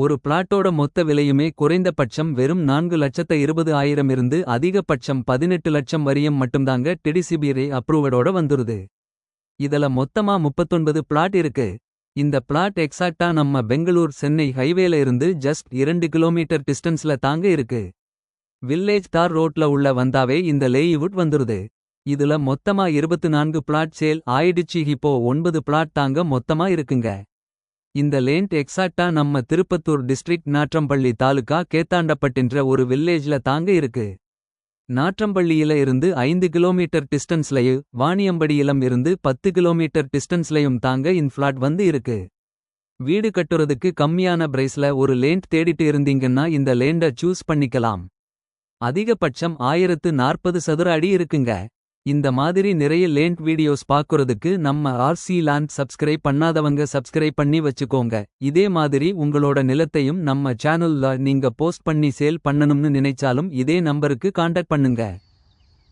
ஒரு பிளாட்டோட மொத்த விலையுமே குறைந்தபட்சம் வெறும் 4,20,000 இருந்து அதிகபட்சம் 18 லட்சம் வரியம் மட்டும்தாங்க டிடிசிபி அப்ரூவடோட வந்துருது. இதுல மொத்தமா 39 பிளாட் இருக்கு. இந்த பிளாட் எக்ஸாக்ட்டா நம்ம பெங்களூர் சென்னை ஹைவேல இருந்து ஜஸ்ட் 2 கிலோமீட்டர் டிஸ்டன்ஸ்ல தாங்க இருக்கு. வில்லேஜ் தார் ரோட்ல உள்ள வந்தாவே இந்த லேஅவுட் வந்துருது. இதுல மொத்தமா 24 பிளாட் சேல் ஆயிடுச்சு. இப்போ 9 பிளாட் தாங்க மொத்தமா இருக்குங்க. இந்த லேண்ட் எக்ஸாக்ட்டா நம்ம திருப்பத்தூர் டிஸ்ட்ரிக்ட் நாற்றம்பள்ளி தாலுகா கேத்தாண்டப்பட்டின்ற ஒரு வில்லேஜ்ல தாங்க இருக்கு. நாற்றம்பள்ளியில இருந்து 5 கிலோமீட்டர் டிஸ்டன்ஸ்லயும் வாணியம்படியிலம் இருந்து 10 கிலோமீட்டர் டிஸ்டன்ஸ்லயும் தாங்க இன்ஃப்ளாட் வந்து இருக்கு. வீடு கட்டுறதுக்கு கம்மியான பிரைஸ்ல ஒரு லேண்ட் தேடிட்டு இருந்தீங்கன்னா இந்த லேண்ட சூஸ் பண்ணிக்கலாம். அதிகபட்சம் 1040 சதுர அடி இருக்குங்க. இந்த மாதிரி நிறைய லேண்ட் வீடியோஸ் பாக்குறதுக்கு நம்ம ஆர்சி லேண்ட் சப்ஸ்கிரைப் பண்ணாதவங்க சப்ஸ்கிரைப் பண்ணி வச்சுக்கோங்க. இதே மாதிரி உங்களோட நிலத்தையும் நம்ம சேனல்ல நீங்க போஸ்ட் பண்ணி சேல் பண்ணணும்னு நினைச்சாலும் இதே நம்பருக்கு கான்டாக்ட் பண்ணுங்க.